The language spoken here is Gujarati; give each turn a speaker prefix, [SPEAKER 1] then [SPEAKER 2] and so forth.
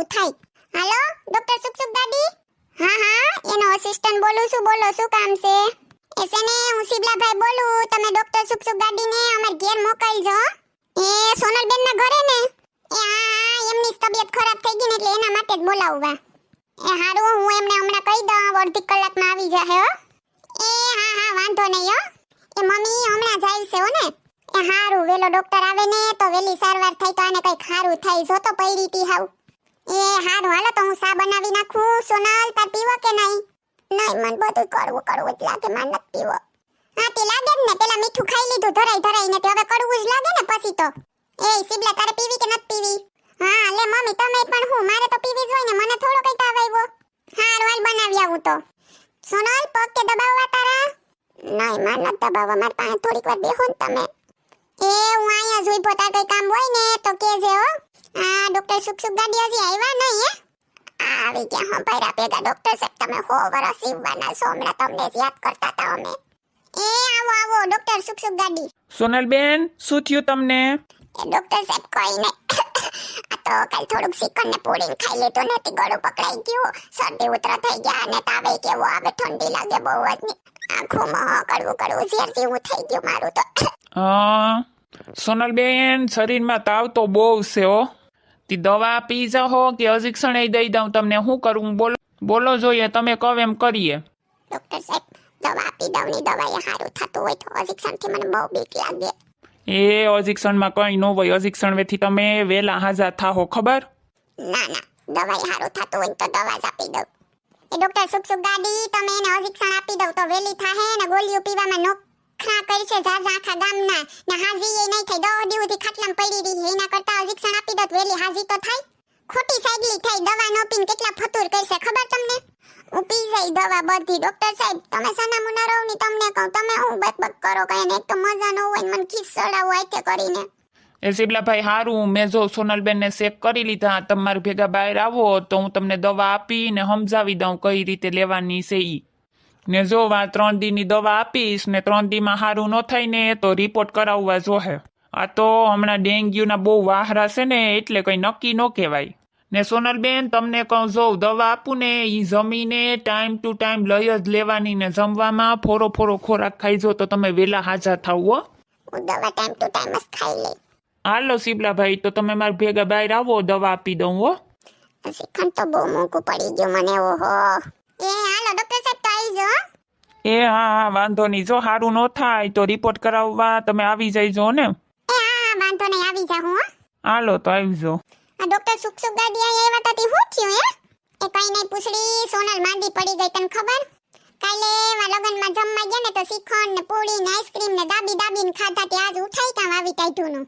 [SPEAKER 1] જેવું થાય. હાલો ડોક્ટર સુખ ગાડી? હા એનો અસિસ્ટન્ટ બોલું છું, બોલો શું કામ છે? એસેને હું શિબલાભાઈ બોલું, તમે ડોક્ટર સુખ ગાડીને અમાર ઘેર મોકલજો. એ સોનલબેન ના ઘરે ને? એ હા એમની તબિયત ખરાબ થઈ ગઈ ને એટલે એના માટે જ બોલાવવા. એ હારું હું એમને હમણાં કહી દઉં, અડધી કલાકમાં આવી જાહે હો. એ હા વાંધો નહીં હો. એ મમ્મી હમણાં જાય છે હો ને? એ હારું વેલો ડોક્ટર આવે ને તો વેલી સારવાર થાય તો આને કઈ ખારું થાય, જો તો પૈડીતી હાવ. એ હારું હાલો તો હું સા બનાવી નાખું. સોનલ તાર પીવો કે નહીં? નહીં મને બધું કડવું જ લાગે, માર નથી પીવો. હા તે લાગે જ ને, પેલા મીઠું ખાઈ લીધું ધરાઈ ને તે હવે કડવું જ લાગે ને પછી તો. એ શિબલા તારે પીવી કે નથી પીવી? હા લે મમ્મી તમે પણ હું મારે તો પીવી જ હોય ને, મને થોડો કઈ તાવ આવ્યો. હારું હાલ બનાવી આવું તો. સોનલ પગ કે દબાવવા તારા? નહીં માર નથી દબાવવા, માર પાસે થોડીક વાર બેહો ને તમે. એ હું અહીંયા જોઈ પોતા કઈ કામ હોય ને તો કેજે હો. આ ડોક્ટર સુખ ગાડી હજી આવ્યા નહીં હે? આવી ગયા હા ભાઈરા ભેગા ડોક્ટર સાહેબ, તમે 100 વર્ષ જીવવાના છો, હમણાં તમને જ યાદ કરતા હતા અમે. એ આવો ડોક્ટર સુખ ગાડી.
[SPEAKER 2] સોનલબેન શું થયું તમને?
[SPEAKER 1] એ ડોક્ટર સાહેબ કોઈ નહીં, આ તો કાલ થોડુંક ચિકન ને પૂરી ખાઈ લીધું ને તે ગળું પકડાઈ ગયું, શરદી ઉતરા થઈ ગયા અને તાવે કેવો આવે, ઠંડી લાગે બહુ જ ને આંખોમાં કડવું ઝેર જેવું થઈ ગયું મારું તો.
[SPEAKER 2] સોનલબેન શરીરમાં તાવ તો બહુ છે હો, તી દવા પી જાઓ કે ઇન્જેક્શન દઈ દઉં તમને? શું કરું બોલો જોઈએ, તમે કહો એમ કરીએ.
[SPEAKER 1] ડોક્ટર સાહેબ દવા આપી દઉં ની દવાએ સારું થતું હોય તો ઇન્જેક્શન થી મને બહુ બીક લાગે.
[SPEAKER 2] એ ઇન્જેક્શનમાં કઈ ન હોય, ઇન્જેક્શન વેથી તમે વેલા હાજા થાહો ખબર?
[SPEAKER 1] ના દવાએ સારું થતું હોય તો દવા જ આપી દઉં. એ ડોક્ટર સુખ ગાડી તમે એને ઇન્જેક્શન આપી દઉં તો વેલી થાહે ને ગોળીઓ પીવામાં નોખા કરશે જાજા આખા ગામના ને હાજી એ નહીં થઈ, 10 દિવસથી ખાટલામાં પડી રહી, એના કરતા ઇન્જેક્શન આપી દો વેલી હાજી તો થાય. ખોટી સાઈડલી થઈ, દવા નો પીને કેટલા ફતુર કરશે ખબર તમને? હું પી જાય દવા બધી. ડોક્ટર સાહેબ તમે સના મુના રહો ની તમને કહું, તમે હું બક કરો કઈ ને, એક તો મજા ન હોય ને મને ખીસ ચડાવો આતે કરીને.
[SPEAKER 2] એ શિબલાભાઈ હારું, મેં જો સોનલબેનને ચેક કરી લીધા, તમારી ભેગા બહાર આવો તો હું તમને દવા આપીને સમજાવી દઉં કઈ રીતે લેવાની છે ઈ. ને જો 3 દીની દવા આપીશ ને 3 દીમાં સારું ન થાય ને તો રિપોર્ટ કરાવવા જોહે. આ તો હમણાં ડેન્ગ્યુના બહુ વાહરા છે ને એટલે કઈ નક્કી ન કહેવાય. ને સોનલબેન તમને કહું જો દવા આપું ને ઈ જમીને ટાઈમ ટુ ટાઈમ લઈ જ લેવાની, ને જમવામાં ફોરો ખોરાક ખાઈ જો તો તમે વેલા હાજા થાવ હો.
[SPEAKER 1] હું દવા ટાઈમ ટુ ટાઈમ જ ખાઈ લઈ.
[SPEAKER 2] હાલો શિબલાભાઈ તો તમે મારા ભેગા બહાર આવો, દવા આપી દઉં હો.
[SPEAKER 1] શિખંડ તો બહુ મોંઘું પડી ગયું મને. ઓહો એ હાલો ડોક્ટર સાહેબ તો આવી જાઓ.
[SPEAKER 2] એ હા વાંધો નહીં, જો સારું ન થાય તો રિપોર્ટ કરાવવા તમે આવી જઈજો ને.
[SPEAKER 1] એ હા વાંધો નહીં આવી જાઉં હો.
[SPEAKER 2] હાલો તો આવજો.
[SPEAKER 1] આ ડોક્ટર સુખ ગાડી આવ્યા હતા તે શું થયું હે? એ કઈ નહીં પૂછડી, સોનલ માંદી પડી ગઈ તને ખબર? કાલે લગનમાં જમવા ગયા ને તો શ્રીખંડ ને પૂરી ને આઈસ્ક્રીમ ને દાબીને ખાધા તે આજ ઉઠાઈ કામ આવી ટાઈટું નું.